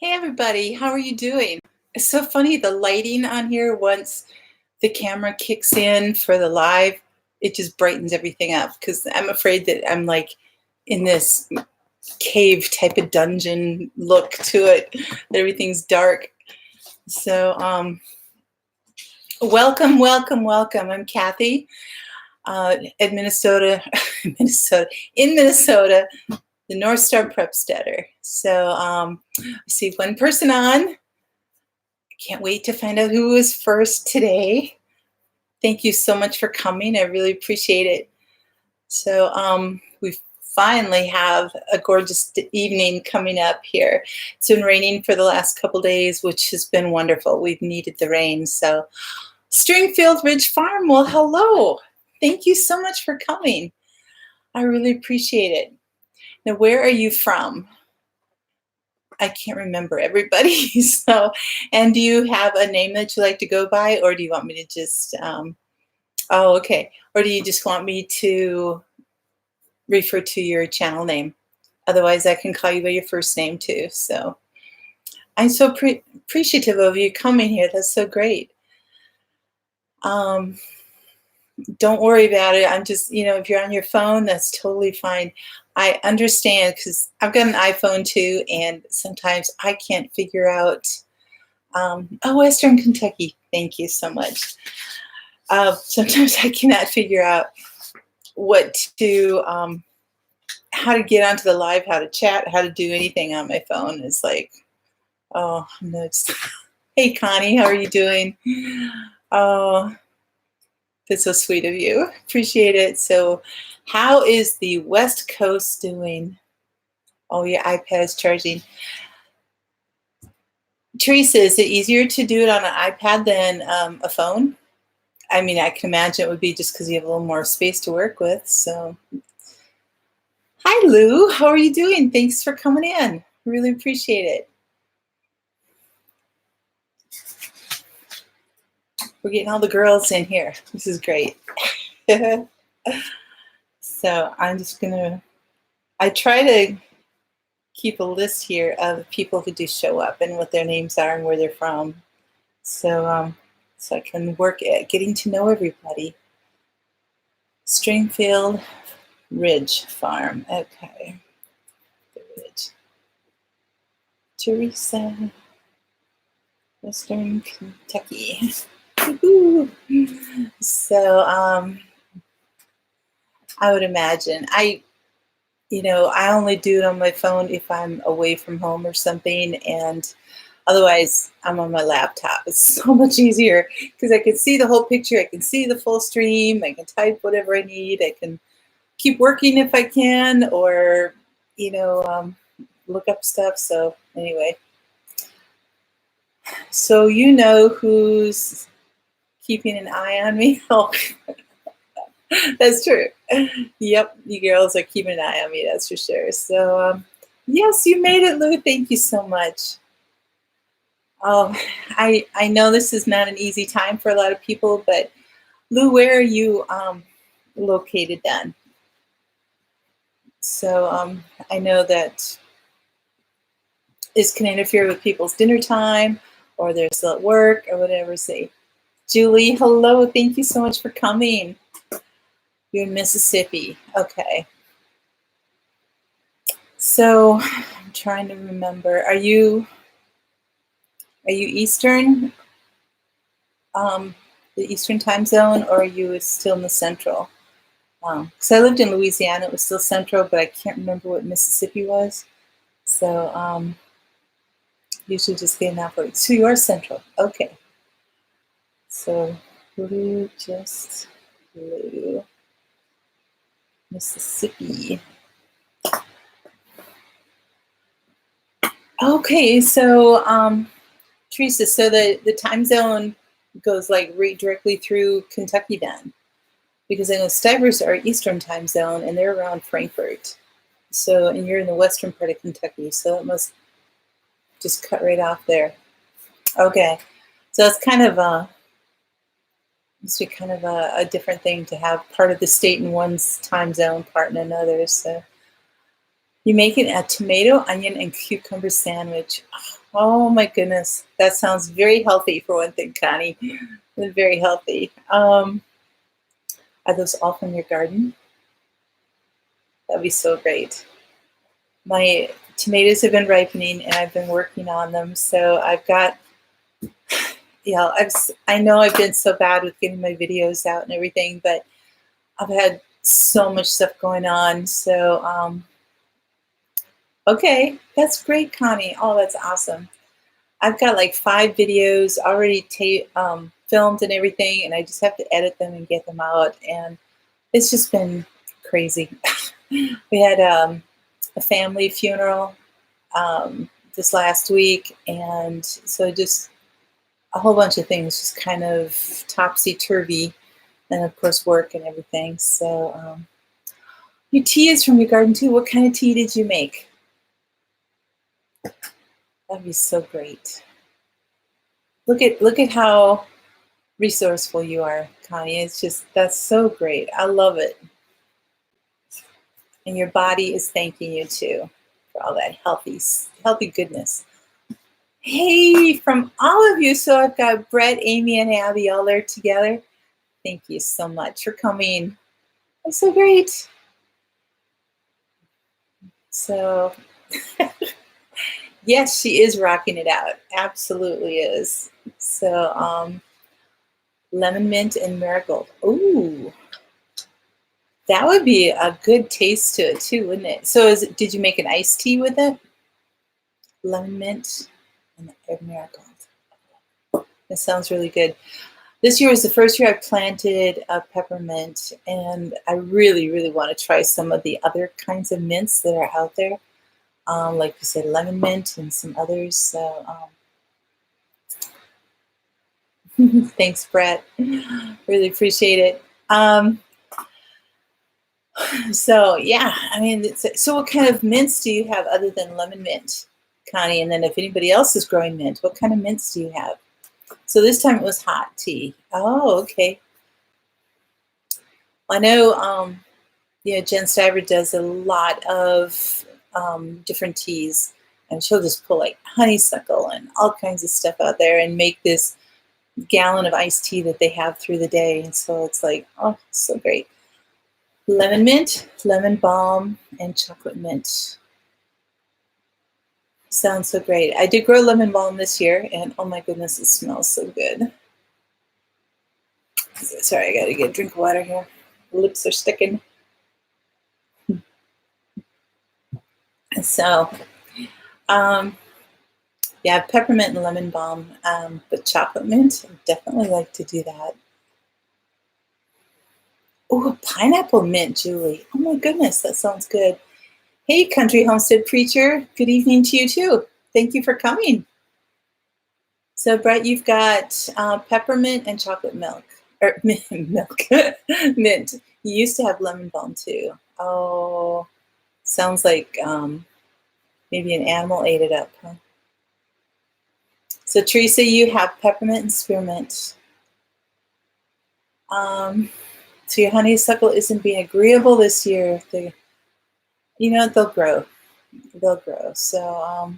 Hey everybody, how are you doing? It's so funny, the lighting on here, once the camera kicks in for the live, it just brightens everything up because I'm afraid that I'm like in this cave type of dungeon look to it, that everything's dark. So welcome. I'm Kathy at Minnesota, in Minnesota, the Northstar Prepsteader. So I see one person on. Can't wait to find out who is first today. Thank you so much for coming. I really appreciate it. So we finally have a gorgeous evening coming up here. It's been raining for the last couple days, which has been wonderful. We've needed the rain. So Stringfield Ridge Farm, well, hello. Thank you so much for coming. I really appreciate it. Now, where are you from? I can't remember everybody. So, and do you have a name that you like to go by, or do you want me to just, oh, okay. Or do you just want me to refer to your channel name? Otherwise, I can call you by your first name too. So I'm so appreciative of you coming here. That's so great. Don't worry about it. I'm just, if you're on your phone, that's totally fine. I understand because I've got an iPhone too, and sometimes I can't figure out, Western Kentucky, thank you so much. Sometimes I cannot figure out what to, how to get onto the live, how to chat, how to do anything on my phone. It's like, oh, no. Hey, Connie, how are you doing? Oh, that's so sweet of you. Appreciate it. So how is the West Coast doing? Oh, your iPad is charging. Teresa, is it easier to do it on an iPad than a phone? I mean, I can imagine it would be just because you have a little more space to work with. So, hi, Lou. How are you doing? Thanks for coming in. Really appreciate it. We're getting all the girls in here. This is great. So I'm just I try to keep a list here of people who do show up and what their names are and where they're from. So, so I can work at getting to know everybody. Stringfield Ridge Farm. Okay. The Ridge. Teresa. Western Kentucky. So I would imagine I only do it on my phone if I'm away from home or something, and otherwise I'm on my laptop. It's so much easier because I can see the whole picture. I can see the full stream. I can type whatever I need. I can keep working if I can, or look up stuff. So anyway, so who's keeping an eye on me? Oh, that's true. Yep, you girls are keeping an eye on me, that's for sure. So, yes, you made it, Lou. Thank you so much. Oh, I know this is not an easy time for a lot of people, but Lou, where are you located then? So I know that this can interfere with people's dinner time, or they're still at work, or whatever. Say, Julie, hello. Thank you so much for coming. You're in Mississippi. Okay. So I'm trying to remember. Are you Eastern? The Eastern time zone, or are you still in the Central? Because I lived in Louisiana, it was still Central, but I can't remember what Mississippi was. So usually just getting that for it. So you are Central. Okay. So Blue, Mississippi. Okay, so Teresa, so the time zone goes like directly through Kentucky then, because I know Stivers are Eastern time zone and they're around Frankfort. So, and you're in the western part of Kentucky, so it must just cut right off there. Okay, so it's kind of must be kind of a different thing to have part of the state in one's time zone, part in another. So you make it a tomato, onion, and cucumber sandwich. Oh, Oh my goodness. That sounds very healthy for one thing, Connie. Very healthy. Are those all from your garden? That'd be so great. My tomatoes have been ripening and I've been working on them. So I've got, I know I've been so bad with getting my videos out and everything, but I've had so much stuff going on. So, okay, that's great, Connie. Oh, that's awesome. I've got like 5 videos already filmed and everything, and I just have to edit them and get them out. And it's just been crazy. We had a family funeral this last week, and so just a whole bunch of things just kind of topsy-turvy, and of course work and everything. So your tea is from your garden too. What kind of tea did you make? That'd be so great. Look at how resourceful you are, Connie. It's just, that's so great. I love it. And your body is thanking you too for all that healthy goodness. Hey, from all of you. So I've got Brett, Amy, and Abby all there together. Thank you so much for coming. That's so great. So yes, she is rocking it out. Absolutely is. So lemon mint and marigold. Ooh, that would be a good taste to it too, wouldn't it? So did you make an iced tea with it? Lemon mint and marigold. That sounds really good. This year was the first year I planted a peppermint, and I really, really want to try some of the other kinds of mints that are out there. Like you said, lemon mint and some others. So thanks, Brett. Really appreciate it. So yeah, I mean, so what kind of mints do you have other than lemon mint, Connie? And then if anybody else is growing mint, what kind of mints do you have? So this time it was hot tea. Oh, okay. I know, Jen Stiver does a lot of different teas, and she'll just pull like honeysuckle and all kinds of stuff out there and make this gallon of iced tea that they have through the day. And so it's like, oh, so great. Lemon mint, lemon balm, and chocolate mint. Sounds so great. I did grow lemon balm this year, and oh my goodness, it smells so good. Sorry, I gotta get a drink of water here. The lips are sticking. So, yeah, peppermint and lemon balm, but chocolate mint, I definitely like to do that. Oh, pineapple mint, Julie. Oh my goodness, that sounds good. Hey, Country Homestead Preacher. Good evening to you too. Thank you for coming. So, Brett, you've got peppermint and chocolate milk, or milk, mint. You used to have lemon balm too. Oh, sounds like maybe an animal ate it up, huh? So, Teresa, you have peppermint and spearmint. So your honeysuckle isn't being agreeable this year. They'll grow. They'll grow. So,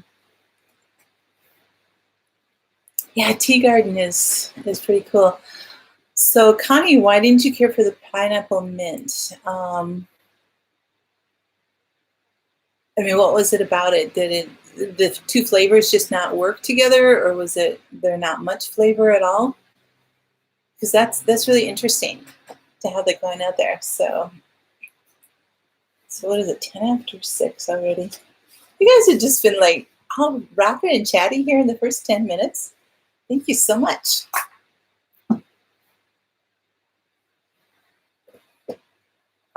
yeah, tea garden is pretty cool. So, Connie, why didn't you care for the pineapple mint? I mean, what was it about it? Did the two flavors just not work together, or was it there not much flavor at all? Because that's really interesting to have that going out there. So what is it? 10 after 6 already. You guys have just been like all rapid and chatty here in the first 10 minutes. Thank you so much.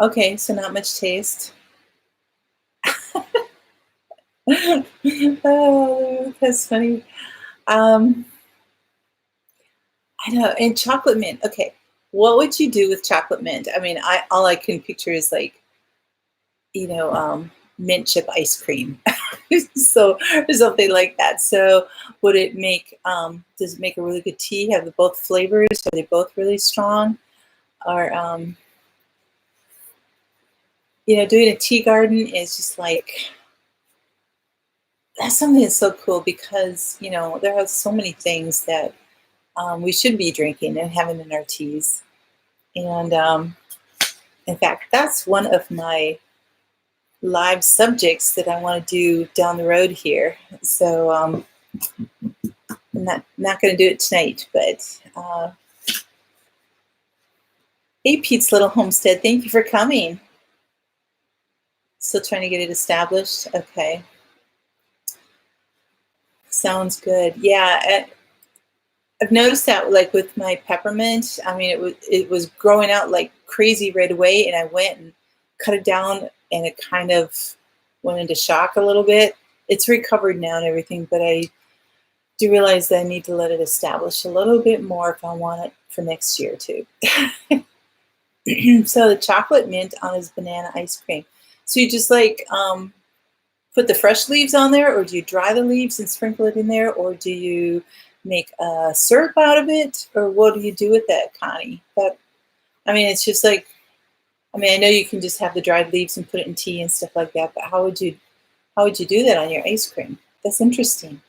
Okay, so not much taste. Oh, that's funny. I know. And chocolate mint. Okay, what would you do with chocolate mint? I mean, all I can picture is like, mint chip ice cream. So or something like that. So would it make does it make a really good tea? Have both flavors? Are they both really strong? Or doing a tea garden is just like, that's something that's so cool because, there are so many things that we should be drinking and having in our teas. And in fact, that's one of my live subjects that I want to do down the road here. So I'm not going to do it tonight, but hey, Pete's Little Homestead, thank you for coming. Still trying to get it established? Okay. Sounds good. Yeah, I've noticed that, like with my peppermint, I mean, it was growing out like crazy right away, and I went and cut it down, and it kind of went into shock a little bit. It's recovered now and everything, but I do realize that I need to let it establish a little bit more if I want it for next year too. So the chocolate mint on his banana ice cream. So you just like put the fresh leaves on there, or do you dry the leaves and sprinkle it in there, or do you make a syrup out of it, or what do you do with that, Connie? But I mean, it's just like, I mean, I know you can just have the dried leaves and put it in tea and stuff like that, but how would you do that on your ice cream? That's interesting.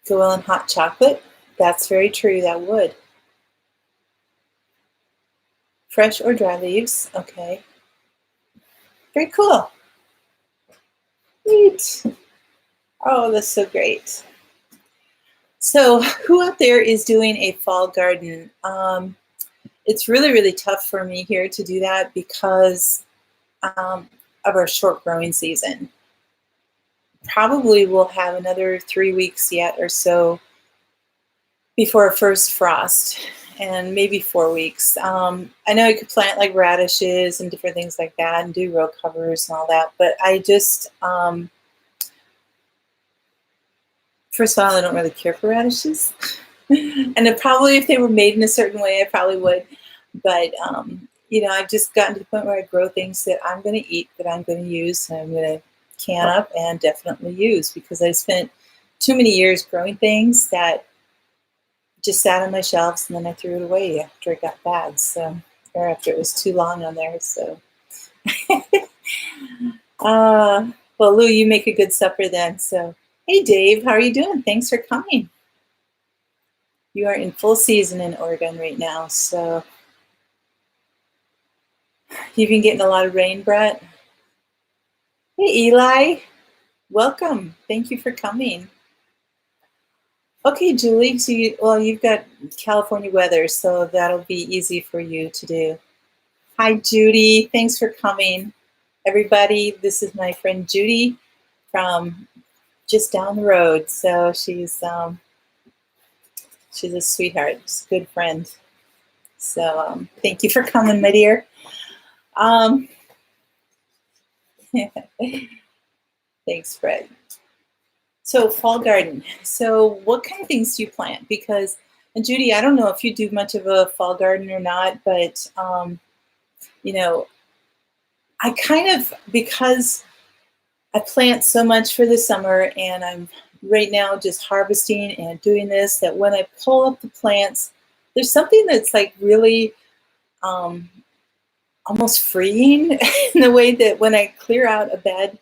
Go well in hot chocolate? That's very true, that would. Fresh or dry leaves, okay. Very cool. Neat. Oh, that's so great. So who out there is doing a fall garden? It's really, really tough for me here to do that because of our short growing season. Probably we'll have another 3 weeks yet or so before our first frost, and maybe 4 weeks. I know I could plant like radishes and different things like that and do row covers and all that, but I just, first of all, I don't really care for radishes. And probably if they were made in a certain way, I probably would. But, I've just gotten to the point where I grow things that I'm going to eat, that I'm going to use, and I'm going to can up and definitely use, because I spent too many years growing things that just sat on my shelves, and then I threw it away after it got bad. So, or after it was too long on there. So, well, Lou, you make a good supper then. So, hey, Dave, how are you doing? Thanks for coming. You are in full season in Oregon right now, so you've been getting a lot of rain, Brett. Hey, Eli, welcome. Thank you for coming. Okay, Julie, so you've got California weather, so that'll be easy for you to do. Hi, Judy. Thanks for coming. Everybody, this is my friend Judy from just down the road. So she's a sweetheart, she's a good friend. So thank you for coming, my dear. Thanks, Fred. So fall garden. So what kind of things do you plant? Because, and Judy, I don't know if you do much of a fall garden or not, but I kind of, because I plant so much for the summer, and I'm right now just harvesting and doing this, that when I pull up the plants, there's something that's like really almost freeing in the way that when I clear out a bed,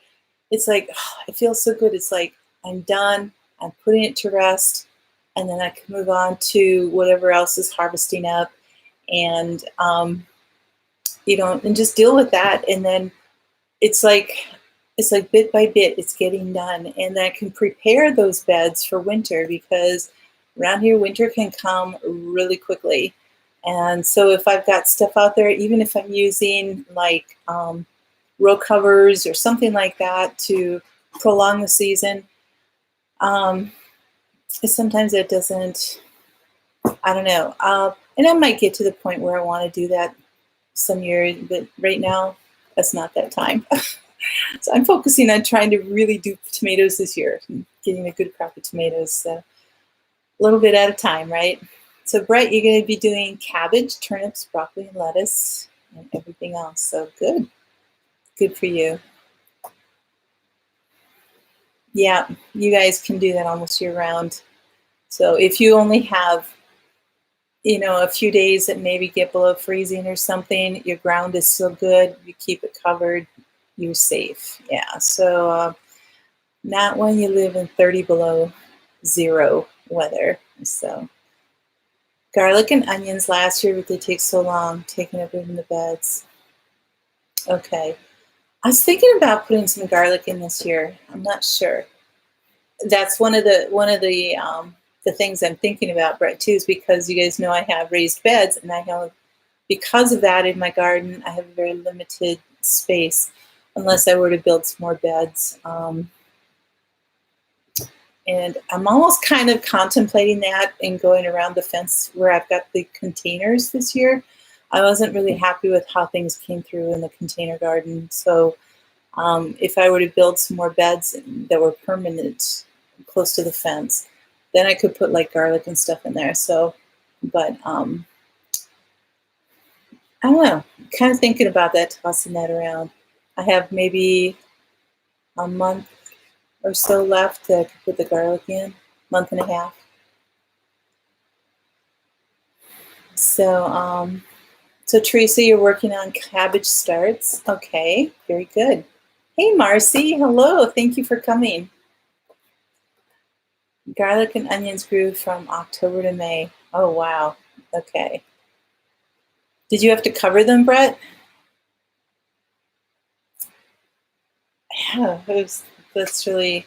it's like, oh, it feels so good. It's like I'm done, I'm putting it to rest, and then I can move on to whatever else is harvesting up, and and just deal with that. And then it's like bit by bit, it's getting done, and then I can prepare those beds for winter, because around here winter can come really quickly. And so if I've got stuff out there, even if I'm using like row covers or something like that to prolong the season, sometimes it doesn't, I don't know. And I might get to the point where I want to do that some years, but right now, that's not that time. So I'm focusing on trying to really do tomatoes this year, getting a good crop of tomatoes, a little bit at a time, right? So Brett, you're going to be doing cabbage, turnips, broccoli, and lettuce, and everything else. So good. Good for you. Yeah, you guys can do that almost year round. So if you only have, a few days that maybe get below freezing or something, your ground is still good, you keep it covered, you're safe. Yeah, so Not when you live in 30 below zero weather. So garlic and onions last year, but they take so long, taking up even the beds. Okay. I was thinking about putting some garlic in this year. I'm not sure. That's one of the things I'm thinking about, Brett, too, is because you guys know I have raised beds, and I have, because of that, in my garden, I have a very limited space, unless I were to build some more beds. And I'm almost kind of contemplating that and going around the fence where I've got the containers this year. I wasn't really happy with how things came through in the container garden. So if I were to build some more beds that were permanent close to the fence, then I could put like garlic and stuff in there. So, but I don't know, kind of thinking about that, tossing that around. I have maybe a month or so left that I could put the garlic in, month and a half. So, so Teresa, you're working on cabbage starts. Okay, very good. Hey, Marcy, hello. Thank you for coming. Garlic and onions grew from October to May. Oh, wow. Okay. Did you have to cover them, Brett? Yeah, that's really,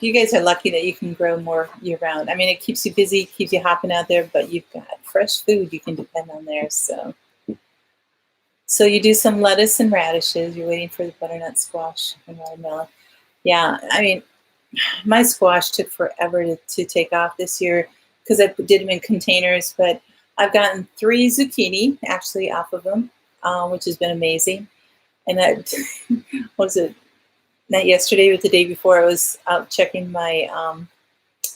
you guys are lucky that you can grow more year round. I mean, it keeps you busy, keeps you hopping out there, but you've got fresh food you can depend on there. So you do some lettuce and radishes. You're waiting for the butternut squash and watermelon. Yeah, I mean, my squash took forever to take off this year because I did them in containers, but I've gotten 3 zucchini actually off of them, which has been amazing. And that was it. Not yesterday, but the day before, I was out checking my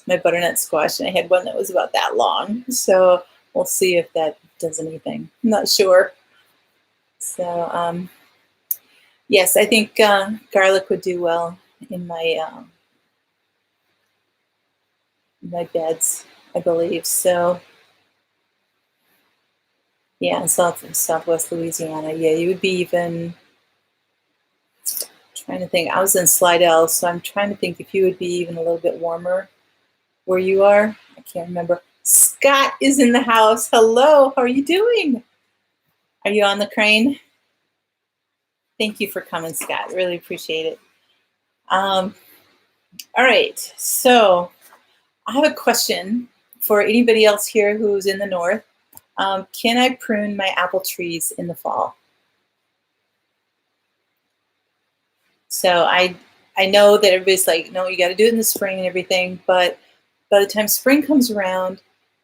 my butternut squash, and I had one that was about that long. So we'll see if that does anything. I'm not sure. So yes, I think garlic would do well in my beds, I believe. So yeah, in Southwest Louisiana, yeah, you would be even. Trying to think. I was in Slidell, so I'm trying to think if you would be even a little bit warmer where you are. I can't remember. Scott is in the house. Hello, how are you doing? Are you on the crane? Thank you for coming, Scott. Really appreciate it. All right, so I have a question for anybody else here who's in the north. Can I prune my apple trees in the fall? So I know that everybody's like, no, you got to do it in the spring and everything, but by the time spring comes around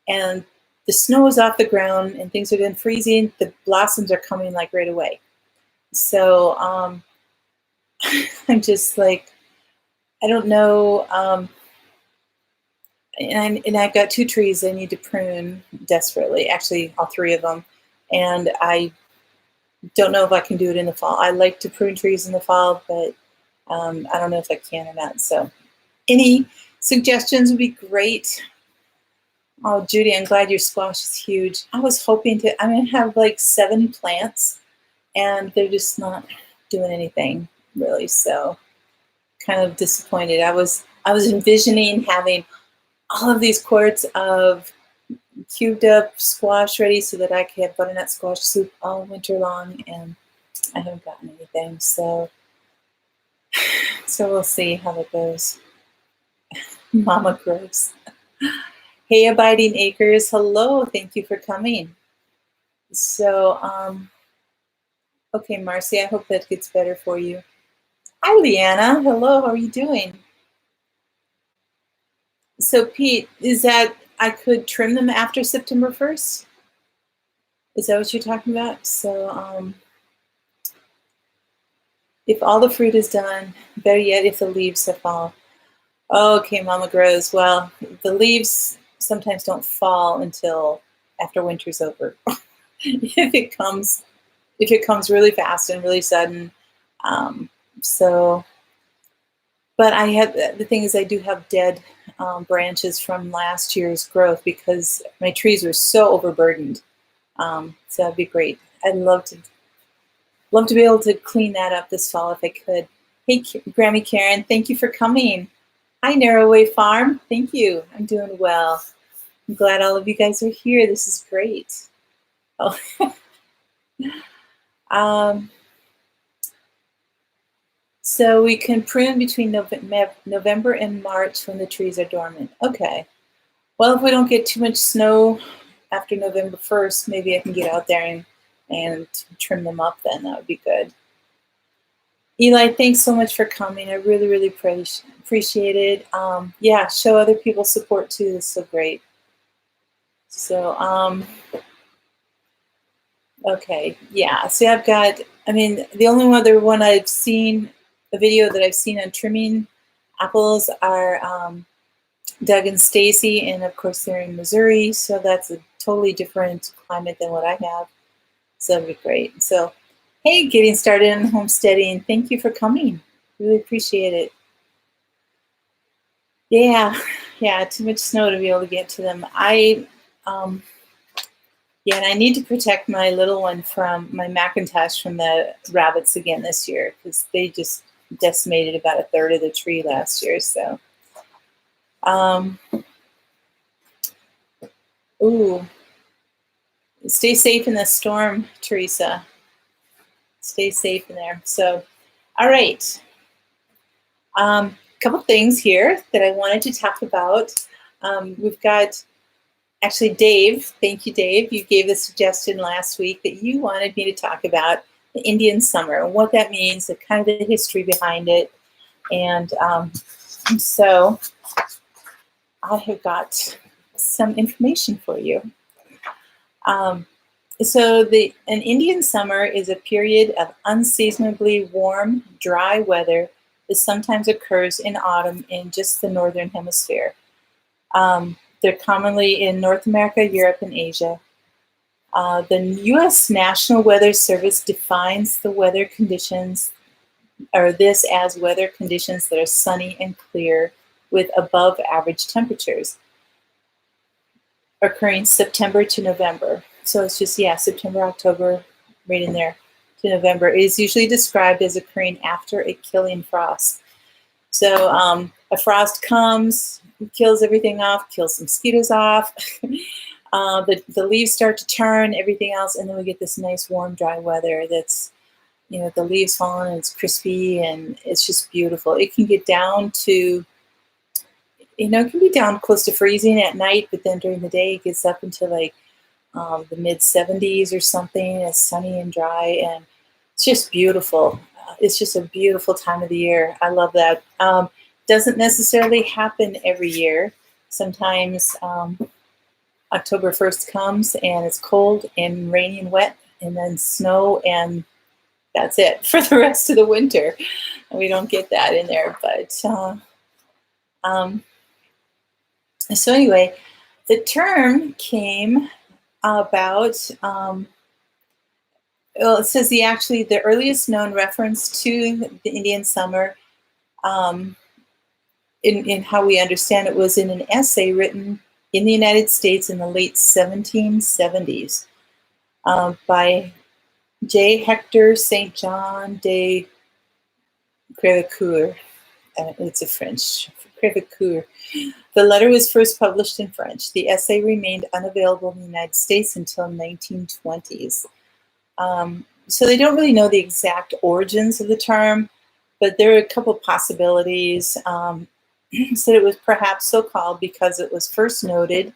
and the snow is off the ground and things are then freezing, the blossoms are coming like right away. So I'm just like, I don't know. And I've got 2 trees I need to prune desperately, actually all 3 of them. And I don't know if I can do it in the fall. I like to prune trees in the fall, but I don't know if I can or not. So any suggestions would be great. Oh, Judy, I'm glad your squash is huge. I was hoping to, I'm going to have like 7 plants and they're just not doing anything really. So kind of disappointed. I was envisioning having all of these quarts of cubed up squash ready so that I could have butternut squash soup all winter long, and I haven't gotten anything. So we'll see how it goes. Mama Gross. Hey, Abiding Acres. Hello. Thank you for coming. So, okay, Marcy, I hope that gets better for you. Hi, Leanna. Hello. How are you doing? So, Pete, is that I could trim them after September 1st? Is that what you're talking about? So, if all the fruit is done, better yet, if the leaves have fallen. Okay, Mama Grows. Well, the leaves sometimes don't fall until after winter's over. if it comes really fast and really sudden. So, but I have, the thing is I do have dead branches from last year's growth because my trees were so overburdened. So that'd be great. I'd love to be able to clean that up this fall if I could. Hey, Grammy Karen, thank you for coming. Hi, Narrowway Farm. Thank you. I'm doing well. I'm glad all of you guys are here. This is great. Oh, um, so we can prune between November and March when the trees are dormant. Okay. Well, if we don't get too much snow after November 1st, maybe I can get out there and trim them up then. That would be good. Eli, thanks so much for coming. I really, really appreciate it. Yeah, show other people support too. It's so great. So, okay, yeah. So I've got, I mean, the only other one I've seen, a video that I've seen on trimming apples are Doug and Stacy, and of course they're in Missouri, so that's a totally different climate than what I have. So that'd be great. So, hey, getting started in homesteading. Thank you for coming. Really appreciate it. Yeah, yeah, too much snow to be able to get to them. Yeah, and I need to protect my little one from my Macintosh from the rabbits again this year because they just decimated about a third of the tree last year. So, ooh, stay safe in the storm, Teresa. Stay safe in there. So, all right. Couple things here that I wanted to talk about. We've got actually Dave. Thank you, Dave. You gave the suggestion last week that you wanted me to talk about the Indian summer and what that means, the kind of the history behind it. And so I have got some information for you. So an Indian summer is a period of unseasonably warm, dry weather that sometimes occurs in autumn in just the northern hemisphere. They're commonly in North America, Europe, and Asia. The U.S. National Weather Service defines the weather conditions, or this as weather conditions that are sunny and clear with above average temperatures, occurring September to November. So it's just, yeah, September, October, right in there to November. It is usually described as occurring after a killing frost. So a frost comes, kills everything off, kills some mosquitoes off. The leaves start to turn, everything else, and then we get this nice, warm, dry weather that's, you know, the leaves falling and it's crispy and it's just beautiful. It can get down to, you know, it can be down close to freezing at night, but then during the day it gets up into like the mid 70s or something. It's sunny and dry, and it's just beautiful. It's just a beautiful time of the year. I love that. Doesn't necessarily happen every year. Sometimes October 1st comes and it's cold and rainy and wet, and then snow, and that's it for the rest of the winter. We don't get that in there, but so anyway, the term came about. Well, it says the earliest known reference to the Indian summer, in how we understand it, was in an essay written in the United States in the late 1770s by J. Hector St. John de Crevecoeur. It's a French, Crevecoeur. The letter was first published in French. The essay remained unavailable in the United States until 1920s. So they don't really know the exact origins of the term, but there are a couple possibilities. Said it was perhaps so called because it was first noted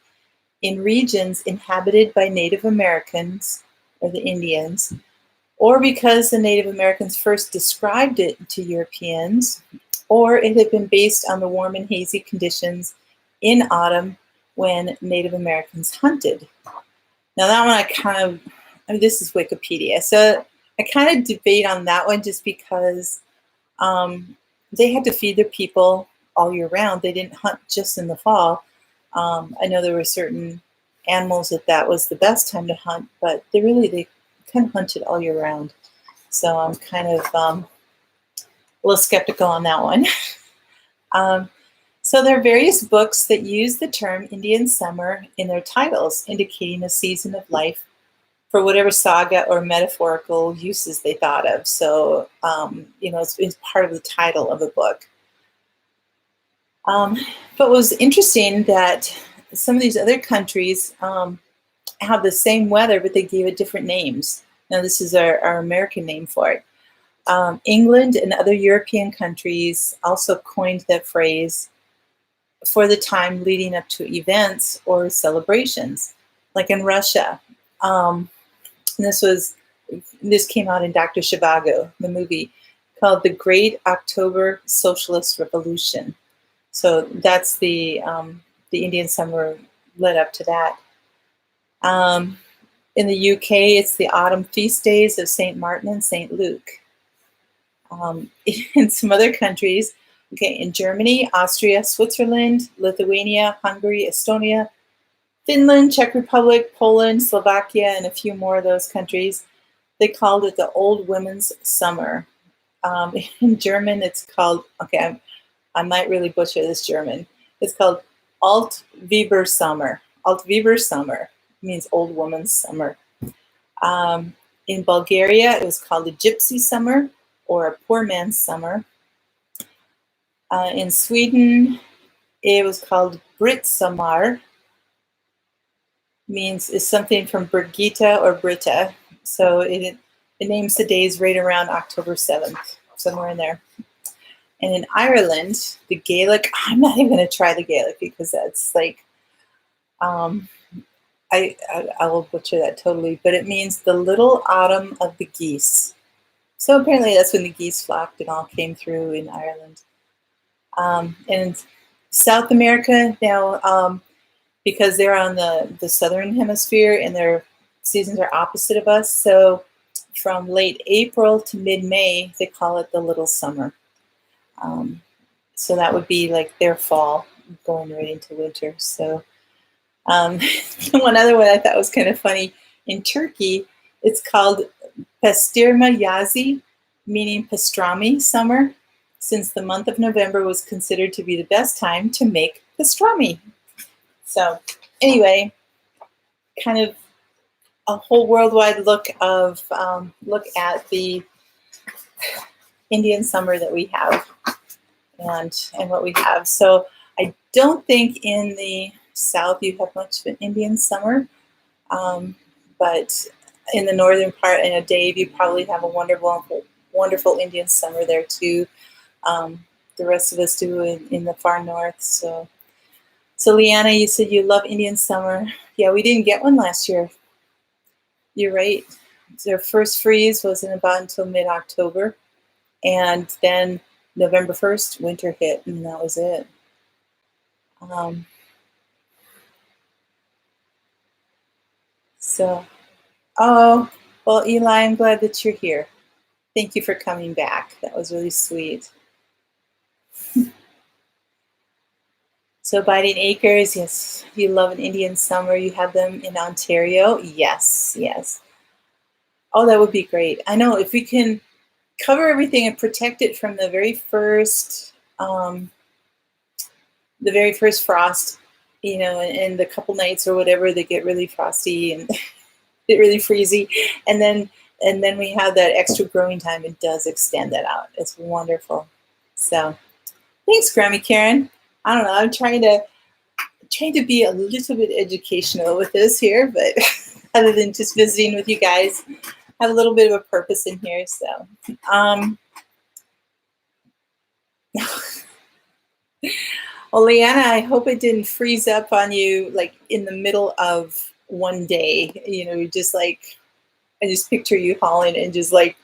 in regions inhabited by Native Americans, or the Indians, or because the Native Americans first described it to Europeans, or it had been based on the warm and hazy conditions in autumn when Native Americans hunted. Now that one this is Wikipedia, so I kind of debate on that one just because they had to feed their people all year round. They didn't hunt just in the fall. I know there were certain animals that was the best time to hunt, but they kind of hunted all year round. So I'm kind of a little skeptical on that one. So there are various books that use the term Indian summer in their titles, indicating a season of life for whatever saga or metaphorical uses they thought of. So, it's part of the title of the book. But it was interesting that some of these other countries have the same weather, but they gave it different names. Now, this is our American name for it. England and other European countries also coined that phrase for the time leading up to events or celebrations, like in Russia. And this came out in Dr. Zhivago, the movie, called The Great October Socialist Revolution. So that's the Indian summer led up to that. In the UK, it's the autumn feast days of St. Martin and St. Luke. In some other countries, in Germany, Austria, Switzerland, Lithuania, Hungary, Estonia, Finland, Czech Republic, Poland, Slovakia, and a few more of those countries, they called it the Old Women's Summer. In German, it's called, I might really butcher this German. It's called Altweibersommer. Altweibersommer means Old Woman's Summer. In Bulgaria, it was called a Gypsy Summer or a Poor Man's Summer. In Sweden, it was called Britsommar. Is something from Birgitta or Britta. So it names the days right around October 7th, somewhere in there. And in Ireland, the Gaelic, I'm not even going to try the Gaelic because that's like, I will butcher that totally, but it means the little autumn of the geese. So apparently that's when the geese flocked and all came through in Ireland. And South America now, because they're on the southern hemisphere and their seasons are opposite of us, so from late April to mid-May, they call it the little summer. So that would be like their fall going right into winter. So one other one I thought was kind of funny. In Turkey, it's called Pastirma Yazi, meaning pastrami summer, since the month of November was considered to be the best time to make pastrami. So anyway, kind of a whole worldwide look at the Indian summer that we have and what we have. So I don't think in the South you have much of an Indian summer, but in the northern part, I know Dave, you probably have a wonderful Indian summer there too. The rest of us do in the far north. So Leanna, you said you love Indian summer. Yeah, we didn't get one last year. You're right. Their first freeze wasn't about until mid-October, and then November 1st, winter hit, and that was it. Oh, well, Eli, I'm glad that you're here. Thank you for coming back. That was really sweet. So Biting Acres, yes, you love an Indian summer. You have them in Ontario. Yes. Oh, that would be great. I know if we can cover everything and protect it from the very first frost, and the couple nights or whatever, they get really frosty and get really freezy. And then we have that extra growing time. It does extend that out. It's wonderful. So thanks, Grammy Karen. I don't know. I'm trying to be a little bit educational with this here, but other than just visiting with you guys, I have a little bit of a purpose in here. So, well, Leanna, I hope it didn't freeze up on you like in the middle of one day. Just like I just picture you hauling and just like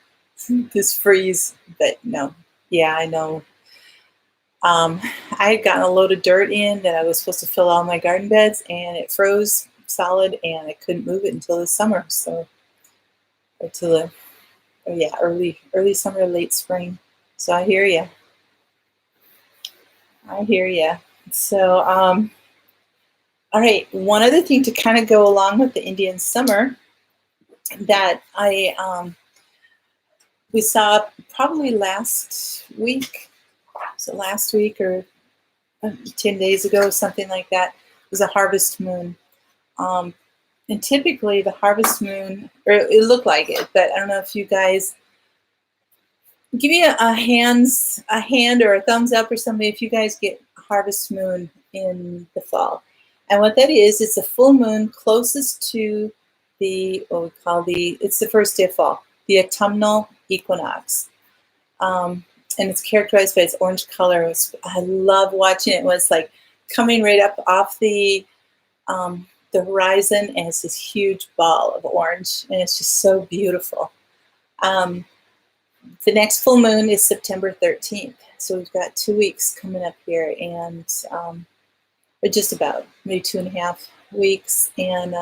this freeze. But no, yeah, I know. I had gotten a load of dirt in that I was supposed to fill all my garden beds, and it froze solid, and I couldn't move it until the summer. So, early summer, late spring. So I hear you. So, all right. One other thing to kind of go along with the Indian summer that we saw probably last week. So last week or 10 days ago, something like that, was a harvest moon. And typically the harvest moon, or it looked like it, but I don't know if you guys give me a hand or a thumbs up or something if you guys get harvest moon in the fall. And what that is, it's a full moon closest to the, what we call it's the first day of fall, the autumnal equinox. And it's characterized by its orange color. I love watching it when it's like coming right up off the horizon, and it's this huge ball of orange, and it's just so beautiful. The next full moon is September 13th, so we've got 2 weeks coming up here, and or just about maybe 2.5 weeks, and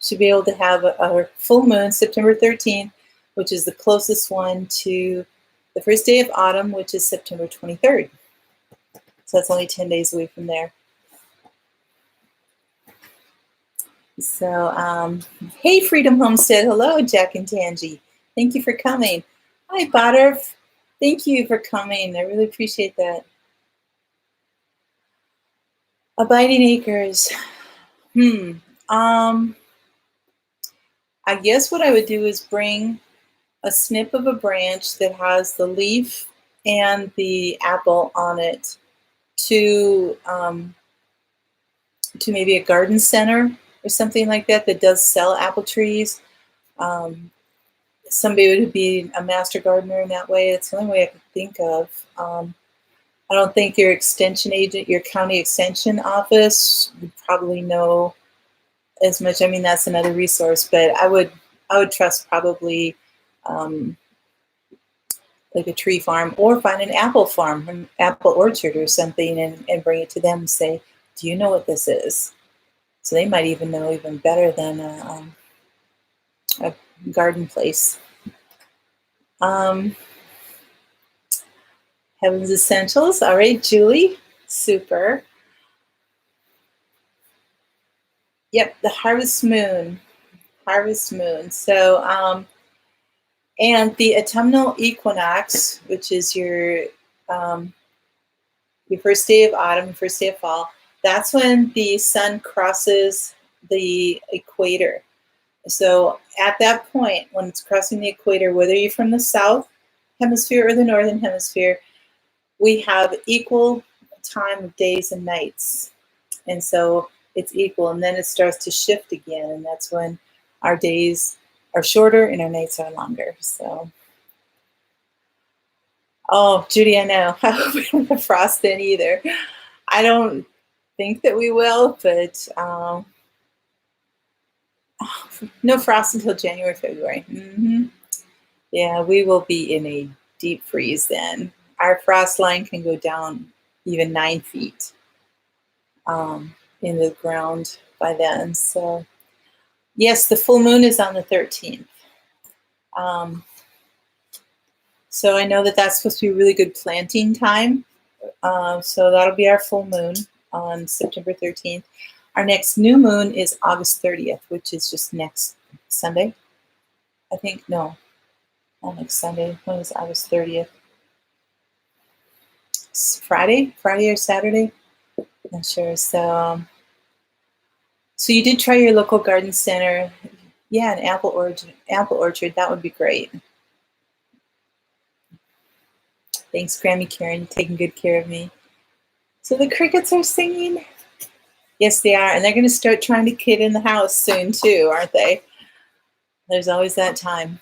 should be able to have a full moon September 13th, which is the closest one to the first day of autumn, which is September 23rd. So that's only 10 days away from there. So, hey, Freedom Homestead. Hello, Jack and Tangi. Thank you for coming. Hi, Badr. Thank you for coming. I really appreciate that. Abiding acres. I guess what I would do is bring a snip of a branch that has the leaf and the apple on it to maybe a garden center or something like that that does sell apple trees. Somebody would be a master gardener in that way. It's the only way I could think of. I don't think your extension agent, your county extension office would probably know as much. I mean, that's another resource, but I would trust probably like a tree farm, or find an apple farm, an apple orchard or something, and bring it to them and say, do you know what this is? So they might even know even better than a garden place. Heaven's Essentials. All right, Julie. Super. Yep, the harvest moon. Harvest moon. So, and the autumnal equinox, which is your first day of autumn, first day of fall, that's when the sun crosses the equator. So at that point, when it's crossing the equator, whether you're from the south hemisphere or the northern hemisphere, we have equal time of days and nights. And so it's equal, and then it starts to shift again, and that's when our days are shorter and our nights are longer. So, oh, Judy, I know. I hope we don't have frost then either. I don't think that we will, but no frost until January, February. Yeah, we will be in a deep freeze then. Our frost line can go down even 9 feet in the ground by then. So, yes, the full moon is on the 13th. So I know that that's supposed to be a really good planting time. So that'll be our full moon on September 13th. Our next new moon is August 30th, which is just next Sunday. I think, no, not next Sunday. When is August 30th? It's Friday or Saturday? Not sure. So you did try your local garden center. Yeah, an apple orchard. That would be great. Thanks, Grammy Karen. You're taking good care of me. So the crickets are singing. Yes, they are. And they're going to start trying to get in the house soon, too, aren't they? There's always that time.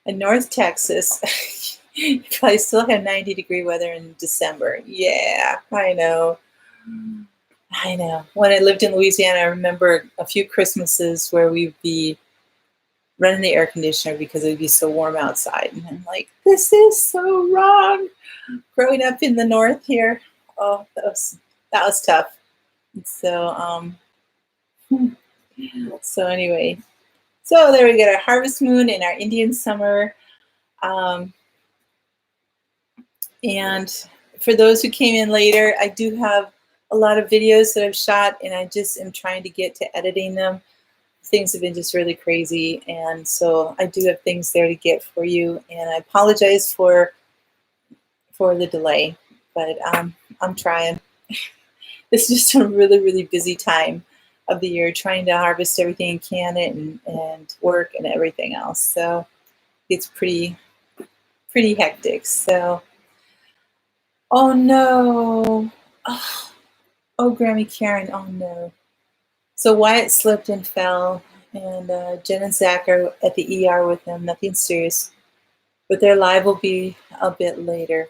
In North Texas, you probably still have 90-degree weather in December. Yeah, I know. When I lived in Louisiana, I remember a few Christmases where we'd be running the air conditioner because it would be so warm outside. And I'm like, this is so wrong. Growing up in the north here, oh, that was tough. So, so anyway, so there we get our harvest moon and our Indian summer. And for those who came in later, I do have a lot of videos that I've shot, and I just am trying to get to editing them. Things have been just really crazy, and so I do have things there to get for you, and I apologize for the delay, but I'm trying. This is just a really, really busy time of the year, trying to harvest everything and can it and work and everything else. So it's pretty hectic. So, oh no. Oh, Grammy Karen, oh no. So Wyatt slipped and fell, and Jen and Zach are at the ER with him. Nothing serious, but their live will be a bit later.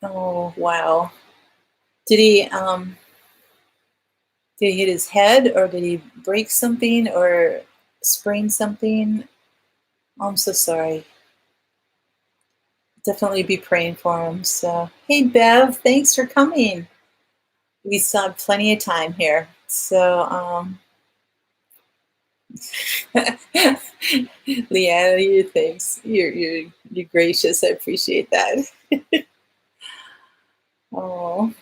Oh wow! Did he hit his head, or did he break something, or sprain something? Oh, I'm so sorry. Definitely be praying for him. So, hey Bev, thanks for coming. We still have plenty of time here. So, Leanna, you thanks. You're gracious. I appreciate that. Oh,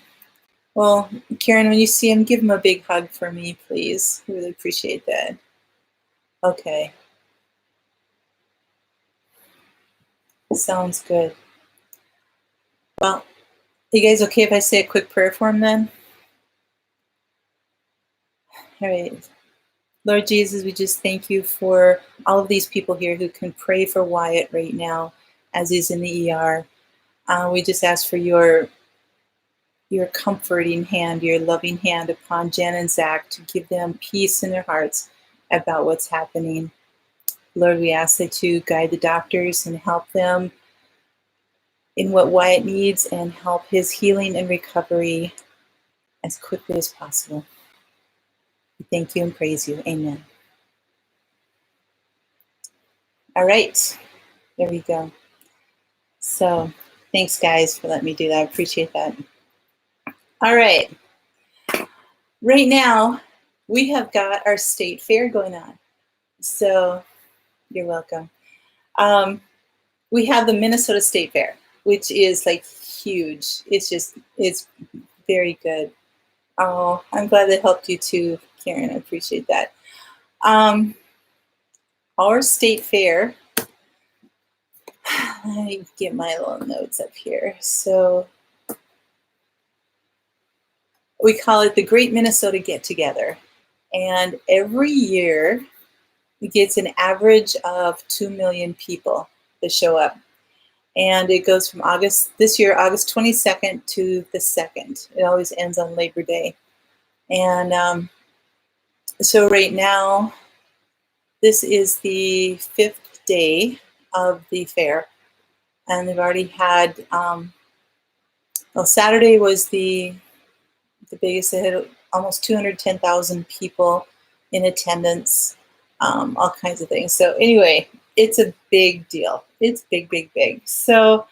well, Karen, when you see him, give him a big hug for me, please. Really appreciate that. Okay. Sounds good. Well, you guys okay if I say a quick prayer for him then? All right. Lord Jesus, we just thank you for all of these people here who can pray for Wyatt right now as he's in the ER. We just ask for your comforting hand, your loving hand upon Jen and Zach to give them peace in their hearts about what's happening. Lord, we ask that you guide the doctors and help them in what Wyatt needs and help his healing and recovery as quickly as possible. We thank you and praise you. Amen. All right, there we go. So thanks, guys, for letting me do that. I appreciate that. All right. Right now, we have got our state fair going on. So you're welcome. We have the Minnesota State Fair, which is like huge. It's very good. Oh, I'm glad that helped you too, Karen. I appreciate that. Our state fair, let me get my little notes up here. So we call it the Great Minnesota Get Together. And every year it gets an average of 2 million people that show up. And it goes from this year, August 22nd to the 2nd. It always ends on Labor Day. And so right now, this is the 5th day of the fair. And they've already had, Saturday was the biggest. They had almost 210,000 people in attendance, all kinds of things. So anyway, it's a big deal. It's big, big, big. So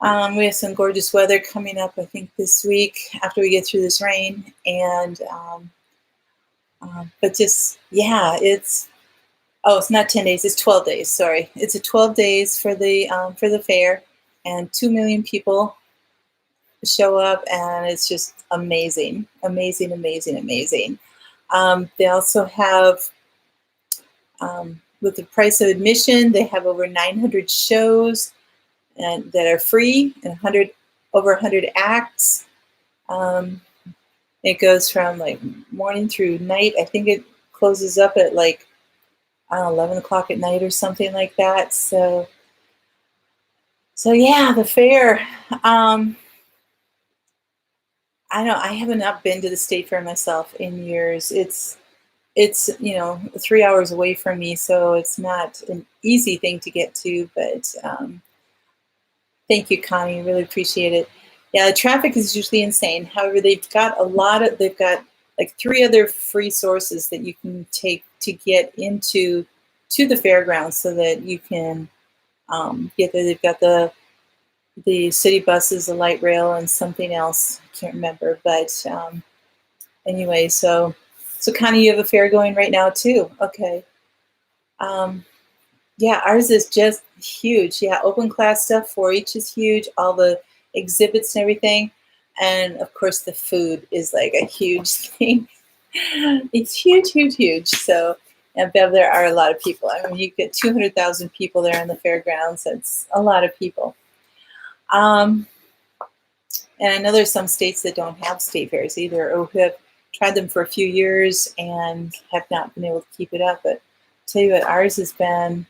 we have some gorgeous weather coming up, I think, this week after we get through this rain. And but just, yeah, it's not 10 days, it's 12 days, sorry. It's a 12 days for the fair, and 2 million people show up, and it's just amazing, amazing, amazing, amazing. They also have, with the price of admission, they have over 900 shows and that are free, and over 100 acts. It goes from like morning through night. I think it closes up at like 11 o'clock at night or something like that. So yeah, the fair. I have not been to the state fair myself in years. It's 3 hours away from me, so it's not an easy thing to get to. But thank you, Connie. Really appreciate it. Yeah, the traffic is usually insane. However, they've got like 3 other free sources that you can take to get to the fairgrounds, so that you can get there. They've got the city buses, the light rail, and something else. I can't remember. But anyway, so Connie, you have a fair going right now too. Okay. Yeah, ours is just huge. Yeah, open class stuff, 4-H is huge, all the exhibits and everything. And of course, the food is like a huge thing. It's huge, huge, huge. So, and Bev, there are a lot of people. I mean, you get 200,000 people there in the fairgrounds. That's a lot of people. And I know there's some states that don't have state fairs either, or who have tried them for a few years and have not been able to keep it up. But I'll tell you what, ours has been,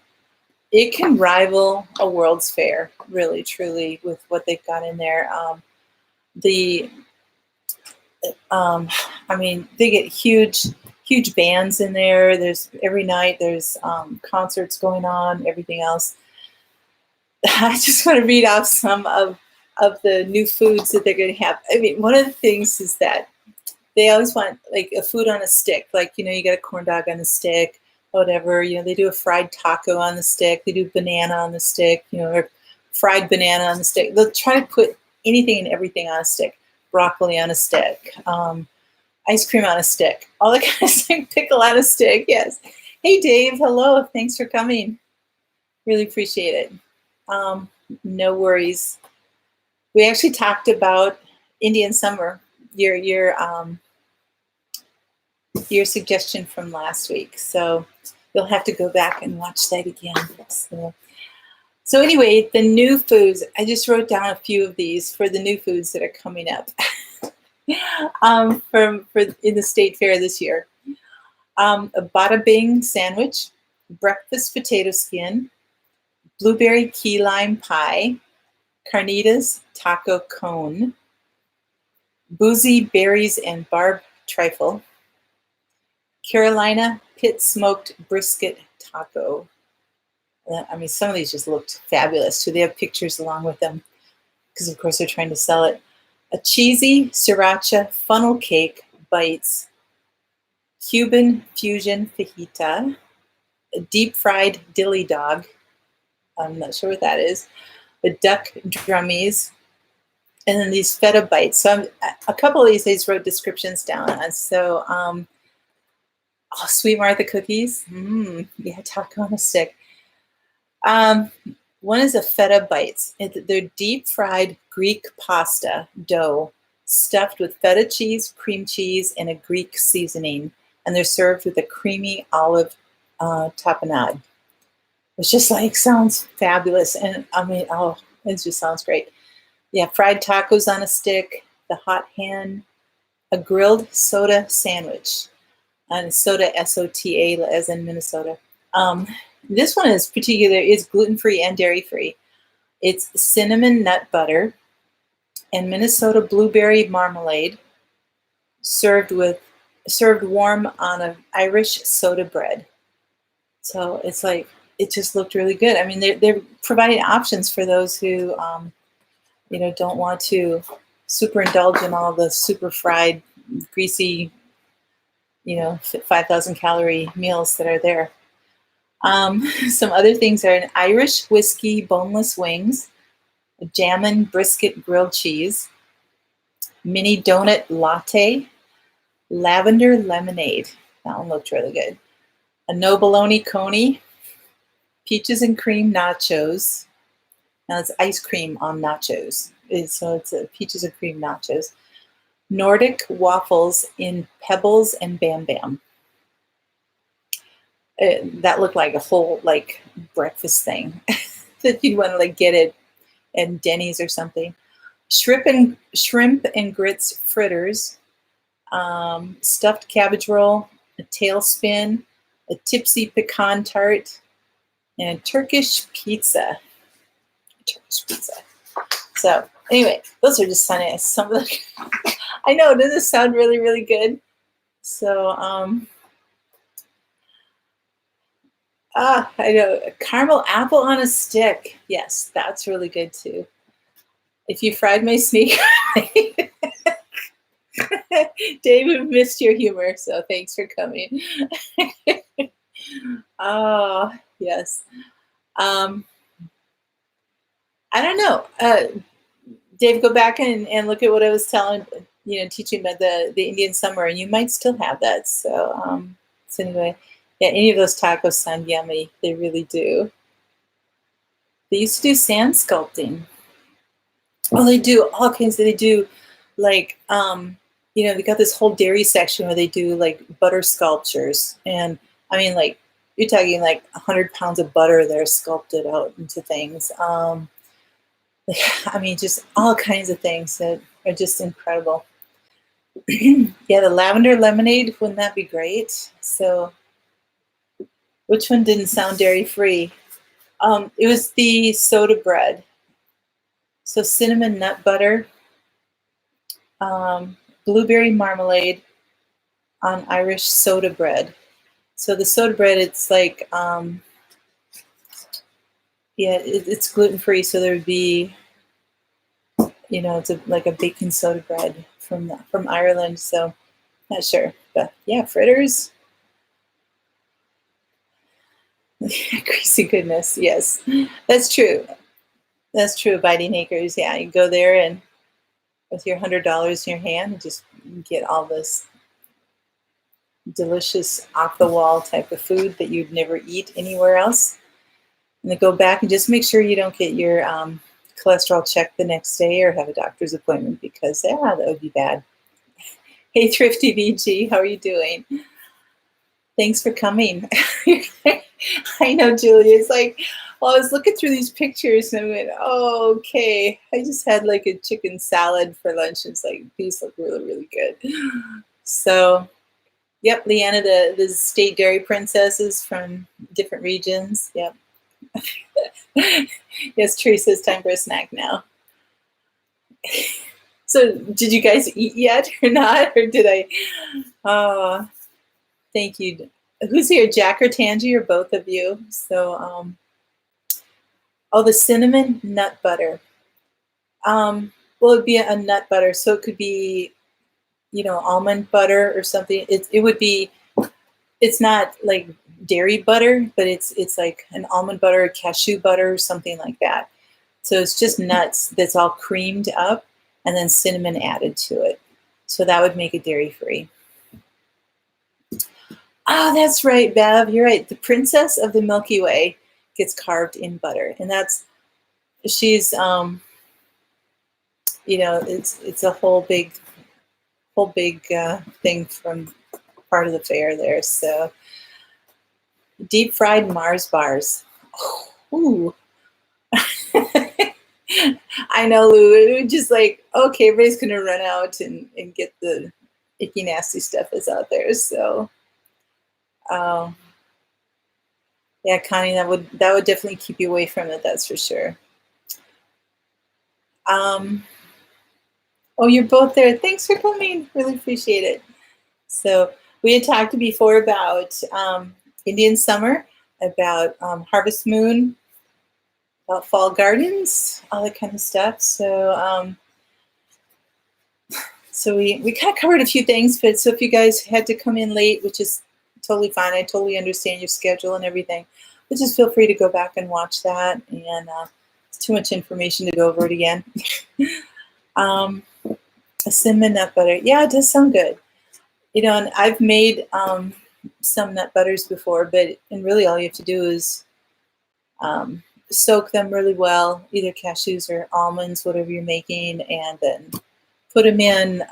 it can rival a World's Fair, really, truly, with what they've got in there. I mean, they get huge bands in there. There's every night there's concerts going on, everything else. I just want to read off some of the new foods that they're going to have. I mean, one of the things is that they always want like a food on a stick. Like, you know, you got a corn dog on a stick, whatever. You know, they do a fried taco on the stick. They do banana on the stick, you know, or fried banana on the stick. They'll try to put anything and everything on a stick. Broccoli on a stick, ice cream on a stick, all that kind of stuff. Pickle on a stick, yes. Hey, Dave, hello. Thanks for coming. Really appreciate it. No worries. We actually talked about Indian summer, your suggestion from last week. So you'll have to go back and watch that again. So anyway, the new foods, I just wrote down a few of these for the new foods that are coming up for in the state fair this year. A bada bing sandwich, breakfast potato skin, blueberry key lime pie, carnitas taco cone, boozy berries and barb trifle, Carolina pit smoked brisket taco. I mean, some of these just looked fabulous too. They have pictures along with them because, of course, they're trying to sell it. A cheesy sriracha funnel cake bites, Cuban fusion fajita, a deep fried dilly dog. I'm not sure what that is. A duck drummies, and then these feta bites. So a couple of these I just wrote descriptions down on. So, Sweet Martha cookies. Yeah, taco on a stick. One is a feta bites. They're deep fried Greek pasta dough stuffed with feta cheese, cream cheese, and a Greek seasoning. And they're served with a creamy olive tapenade. It's just like, sounds fabulous. And I mean, it just sounds great. Yeah, fried tacos on a stick, the hot hen, a grilled soda sandwich. And soda, S-O-T-A, as in Minnesota. This one is particular. It's gluten-free and dairy-free. It's cinnamon nut butter and Minnesota blueberry marmalade, served warm on an Irish soda bread. So it's like, it just looked really good. I mean, they're providing options for those who, don't want to super indulge in all the super fried, greasy, 5,000 calorie meals that are there. Some other things are an Irish whiskey boneless wings, a jammin' brisket grilled cheese, mini donut latte, lavender lemonade. That one looked really good. A no bologna coney, peaches and cream nachos. Now it's ice cream on nachos. So it's a peaches and cream nachos. Nordic waffles in pebbles and bam bam. That looked like a whole breakfast thing that you'd want to get it at Denny's or something. Shrimp and grits fritters, stuffed cabbage roll, a tailspin, a tipsy pecan tart, and a Turkish pizza. So anyway, those are just some of the. I know, does this sound really, really good? So I know, a caramel apple on a stick. Yes, that's really good too. If you fried my sneaker, David missed your humor, so thanks for coming. Oh, yes. I don't know. Dave, go back and look at what I was teaching about the Indian summer, and you might still have that. So anyway, yeah, any of those tacos sound yummy. They really do. They used to do sand sculpting. Well, they do all kinds. They do they got this whole dairy section where they do butter sculptures, and I mean, you're talking 100 pounds of butter that are sculpted out into things. I mean, just all kinds of things that are just incredible. Yeah, the lavender lemonade, wouldn't that be great? So, which one didn't sound dairy free? It was the soda bread. So cinnamon nut butter, blueberry marmalade on Irish soda bread. So the soda bread, it's like, yeah, it's gluten free. So there would be, it's like a baking soda bread from Ireland. So not sure, but yeah, fritters. Greasy goodness. Yes, that's true. That's true. Biting Acres. Yeah, you go there and with your $100 in your hand, and just get all this delicious off the wall type of food that you'd never eat anywhere else. And then go back and just make sure you don't get your cholesterol checked the next day or have a doctor's appointment, because that would be bad. Hey, Thrifty VG, how are you doing? Thanks for coming. I know, Julie. It's like, well, I was looking through these pictures and I went, oh, okay. I just had like a chicken salad for lunch. It's like, these look really, really good. So, yep, Leanna, the state dairy princesses from different regions. Yep. Yes, Teresa's time for a snack now. So, did you guys eat yet or not? Or did I? Oh, thank you. Who's here, Jack or Tangi, or both of you? So, oh, the cinnamon nut butter. Well, it'd be a nut butter, so it could be, almond butter or something. It would be. It's not like dairy butter, but it's like an almond butter, cashew butter, something like that. So it's just nuts that's all creamed up, and then cinnamon added to it. So that would make it dairy free. Oh, that's right, Bev. You're right. The princess of the Milky Way gets carved in butter, and she's it's a whole big thing from part of the fair there. So deep fried Mars bars. Ooh. I know, Lou. It was just like, okay, everybody's gonna run out and get the icky, nasty stuff that's out there. So, yeah, Connie, that would definitely keep you away from it. That's for sure. Oh, you're both there. Thanks for coming. Really appreciate it. So we had talked before about Indian summer, about harvest moon, about fall gardens, all that kind of stuff. So so we kind of covered a few things, but so if you guys had to come in late, which is totally fine, I totally understand your schedule and everything, but just feel free to go back and watch that. And it's too much information to go over it again. A cinnamon nut butter. Yeah, it does sound good. And I've made some nut butters before, and really all you have to do is soak them really well, either cashews or almonds, whatever you're making, and then put them in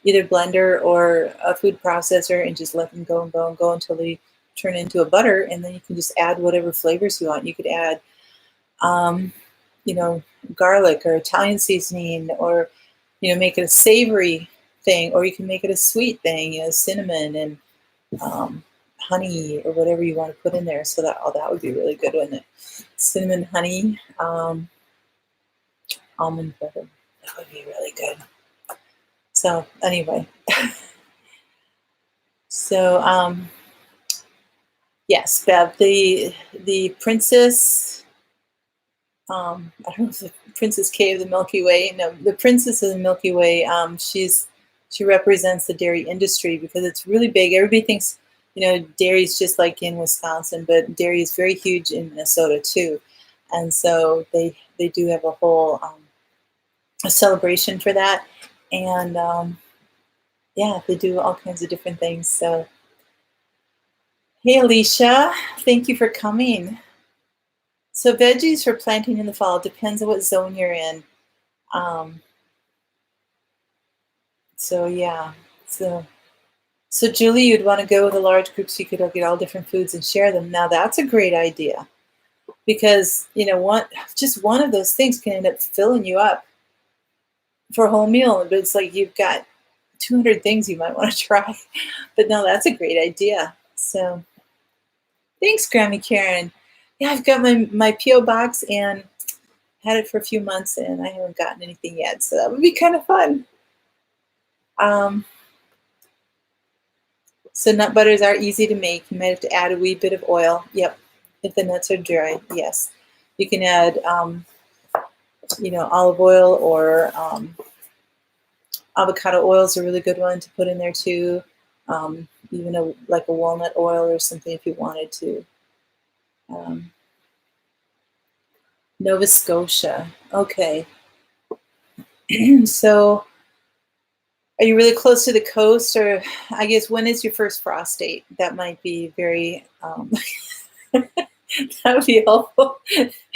either blender or a food processor and just let them go and go and go until they turn into a butter, and then you can just add whatever flavors you want. You could add, garlic or Italian seasoning, or, make it a savory thing, or you can make it a sweet thing, cinnamon and honey or whatever you want to put in there. So that would be really good, wouldn't it? Cinnamon, honey, almond butter. That would be really good. So anyway, so yes, Bev, the princess. I don't know if the Princess K of the Milky Way. No, the Princess of the Milky Way. She represents the dairy industry because it's really big. Everybody thinks, dairy is just like in Wisconsin, but dairy is very huge in Minnesota too. And so they do have a whole a celebration for that. And yeah, they do all kinds of different things. So, hey, Alicia, thank you for coming. So veggies for planting in the fall depends on what zone you're in. So yeah, so Julie, you'd want to go with a large group so you could get all different foods and share them. Now that's a great idea, because just one of those things can end up filling you up for a whole meal, but it's like you've got 200 things you might want to try. But no, that's a great idea. So thanks, Grammy Karen. Yeah, I've got my P.O. box and had it for a few months and I haven't gotten anything yet. So that would be kind of fun. So nut butters are easy to make. You might have to add a wee bit of oil. Yep, if the nuts are dry, yes. You can add, olive oil or avocado oil is a really good one to put in there too. Even like a walnut oil or something if you wanted to. Nova Scotia. Okay. So are you really close to the coast, or I guess when is your first frost date? That might be very, that would be helpful.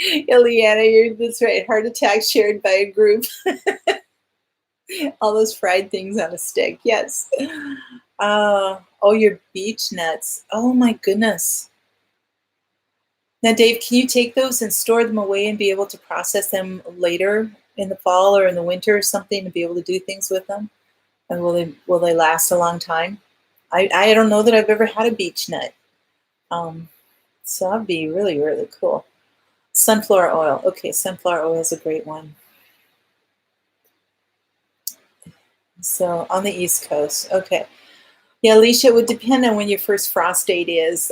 Ileana, that's right. Heart attack shared by a group. All those fried things on a stick. Yes. Oh, your beech nuts. Oh my goodness. Now, Dave, can you take those and store them away and be able to process them later in the fall or in the winter or something to be able to do things with them? And will they last a long time? I don't know that I've ever had a beech nut. So that'd be really, really cool. Sunflower oil. Okay, sunflower oil is a great one. So on the East Coast. Okay. Yeah, Alicia, it would depend on when your first frost date is.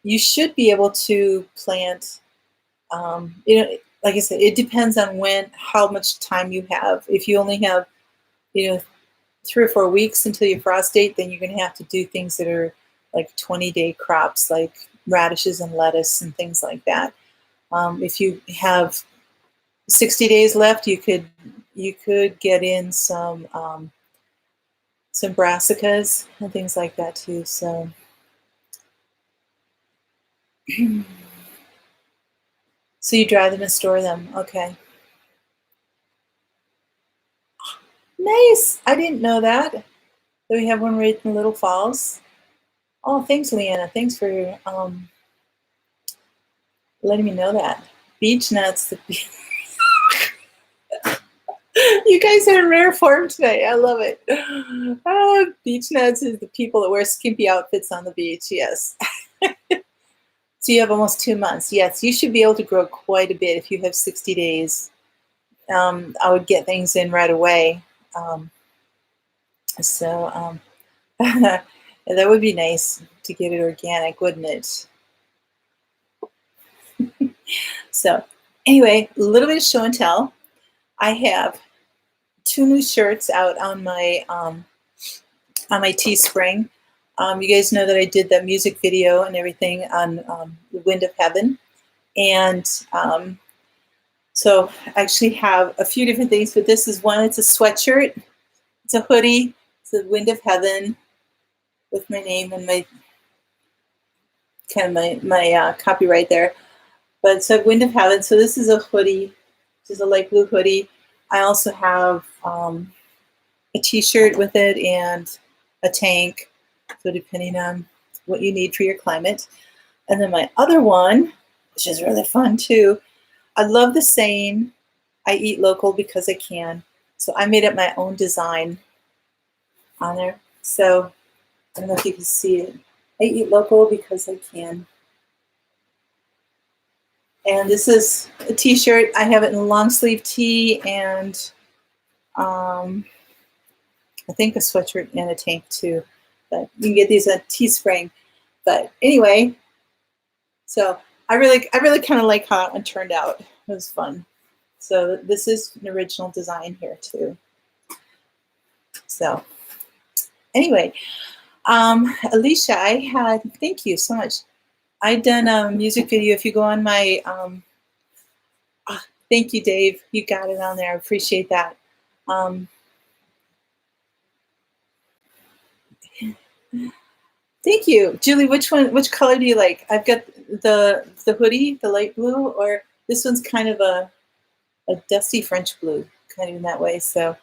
You should be able to plant, like I said, it depends on how much time you have. If you only have, 3 or 4 weeks until your frost date, then you're going to have to do things that are like 20-day crops, like radishes and lettuce and things like that. If you have 60 days left, you could get in some brassicas and things like that too. So so you dry them and store them. Okay. Nice. I didn't know that. So we have one right in Little Falls. Oh, thanks, Leanna. Thanks for letting me know that. Beech nuts. You guys are in rare form today. I love it. Beech nuts is the people that wear skimpy outfits on the beach. Yes. So you have almost 2 months. Yes, you should be able to grow quite a bit if you have 60 days. I would get things in right away. So that would be nice to get it organic, wouldn't it? So anyway, a little bit of show and tell. I have 2 new shirts out on my Teespring. You guys know that I did that music video and everything on The Wind of Heaven. And so I actually have a few different things, but this is one. It's a sweatshirt. It's a hoodie. It's The Wind of Heaven with my name and my copyright there. But it's a Wind of Heaven. So this is a hoodie. This is a light blue hoodie. I also have a t-shirt with it and a tank. So depending on what you need for your climate. And then my other one, which is really fun too. I love the saying, I eat local because I can. So I made up my own design on there. So I don't know if you can see it. I eat local because I can. And this is a t-shirt. I have it in a long sleeve tee and I think a sweatshirt and a tank too. But you can get these at Teespring. But anyway, so I really kind of like how it turned out. It was fun. So this is an original design here too. So anyway, Alicia, thank you so much. I'd done a music video. If you go on my, thank you, Dave. You got it on there. I appreciate that. Thank you, Julie. Which color do you like? I've got the hoodie, the light blue, or this one's kind of a dusty French blue, kind of in that way. So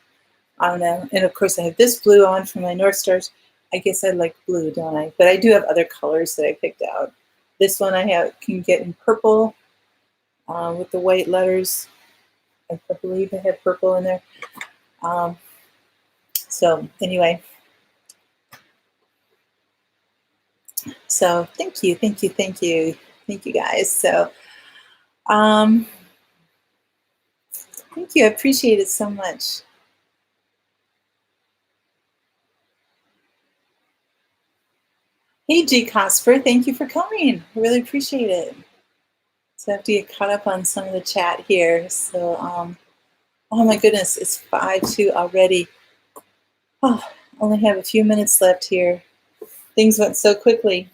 I don't know. And of course, I have this blue on from my Northstars. I guess I like blue, don't I? But I do have other colors that I picked out. This one can get in purple with the white letters. I believe I had purple in there. So anyway, so thank you, thank you, thank you, thank you guys. So thank you, I appreciate it so much. Hey G Cosper, thank you for coming. I really appreciate it. So I have to get caught up on some of the chat here. So oh my goodness, it's 5:02 already. Oh, only have a few minutes left here. Things went so quickly.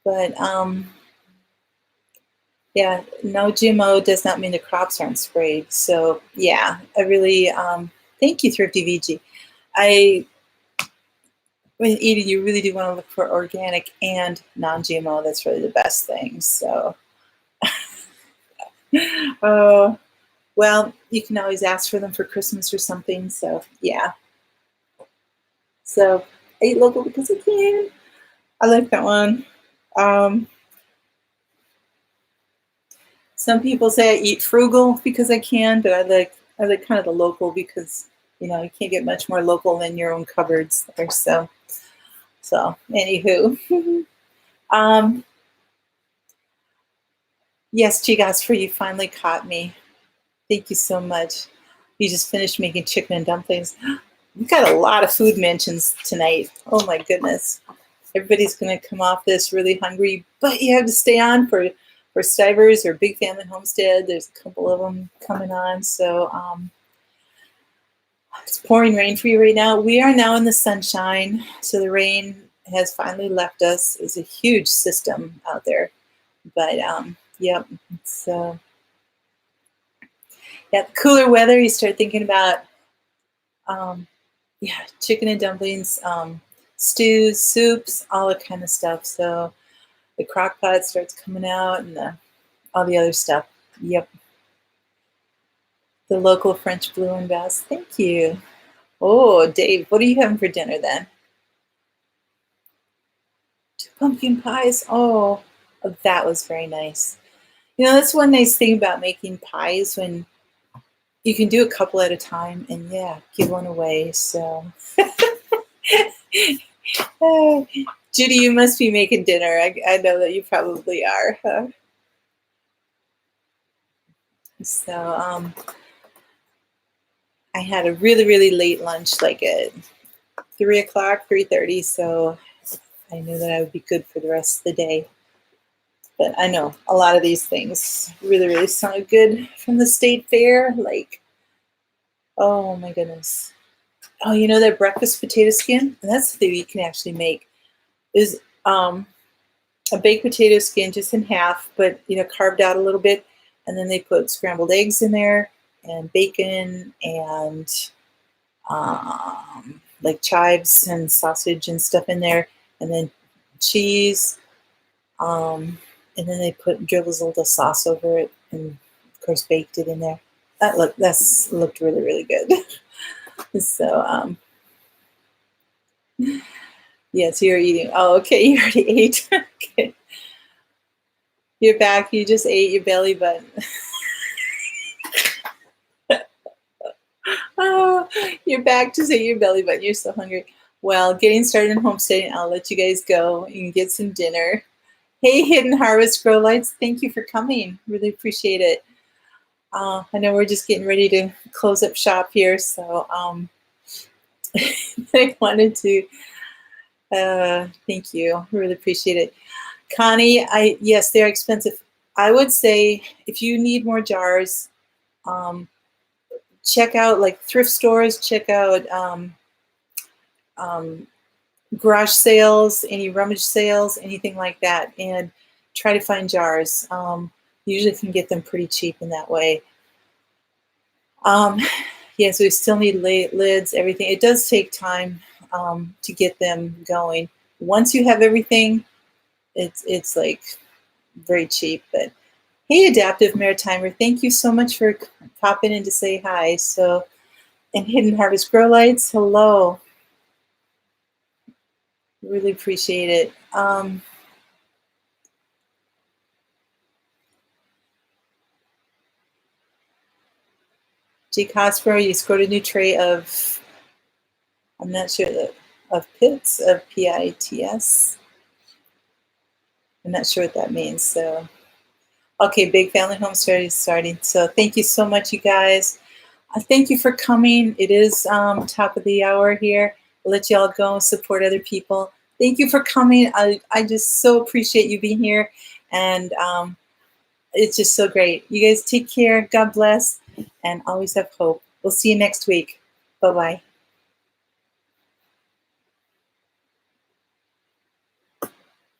But yeah, no GMO does not mean the crops aren't sprayed. So yeah, I really thank you, Thrifty VG. When eating, you really do want to look for organic and non-GMO. That's really the best thing. So, well, you can always ask for them for Christmas or something. So yeah. So I eat local because I can. I like that one. Some people say I eat frugal because I can, but I like kind of the local because you can't get much more local than your own cupboards there. So anywho, yes, Chigas, for you finally caught me. Thank you so much. You just finished making chicken and dumplings. We've got a lot of food mentions tonight. Oh my goodness. Everybody's going to come off this really hungry, but you have to stay on for Stivers or Big Family Homestead. There's a couple of them coming on. So it's pouring rain for you right now. We are now in the sunshine. So the rain has finally left us. It's a huge system out there. But yep. So yeah, the cooler weather, you start thinking about yeah, chicken and dumplings, stews, soups, all that kind of stuff. So the crock pot starts coming out and all the other stuff. Yep. The local French blue and bass. Thank you. Oh, Dave, what are you having for dinner then? 2 pumpkin pies. Oh, that was very nice. That's one nice thing about making pies when you can do a couple at a time and yeah, give one away. So Judy, you must be making dinner. I know that you probably are. Huh? So I had a really, really late lunch, like at 3 o'clock, 3:30. So I knew that I would be good for the rest of the day. But I know a lot of these things really, really sound good from the state fair. Like, oh my goodness. Oh, that breakfast potato skin? And that's the thing you can actually make is a baked potato skin just in half, but carved out a little bit, and then they put scrambled eggs in there and bacon and like chives and sausage and stuff in there, and then cheese, and then they put drizzled the sauce over it, and of course baked it in there. Looked really, really good. So yes, you're eating. Oh, okay, you already ate. Okay. You're back. You just ate your belly button. Oh, you're back to say your belly button. You're so hungry. Well, getting started in homesteading, I'll let you guys go. You can get some dinner. Hey, Hidden Harvest Grow Lights, thank you for coming. Really appreciate it. I know we're just getting ready to close up shop here, so I wanted to thank you. Really appreciate it. Connie, yes, they're expensive. I would say if you need more jars, check out like thrift stores, check out garage sales, any rummage sales, anything like that, and try to find jars. Usually can get them pretty cheap in that way. Yes, we still need lids, everything. It does take time to get them going. Once you have everything, it's like very cheap. But hey, Adaptive Maritimer, thank you so much for popping in to say hi. So, and Hidden Harvest Grow Lights, hello. Really appreciate it. Jake Hosper, you scored a new tray of, I'm not sure, of PITS, of PITS. I'm not sure what that means. So, okay, big family home starting. So thank you so much, you guys. Thank you for coming. It is top of the hour here. I'll let y'all go and support other people. Thank you for coming. I just so appreciate you being here. And it's just so great. You guys take care. God bless. And always have hope. We'll see you next week. Bye-bye.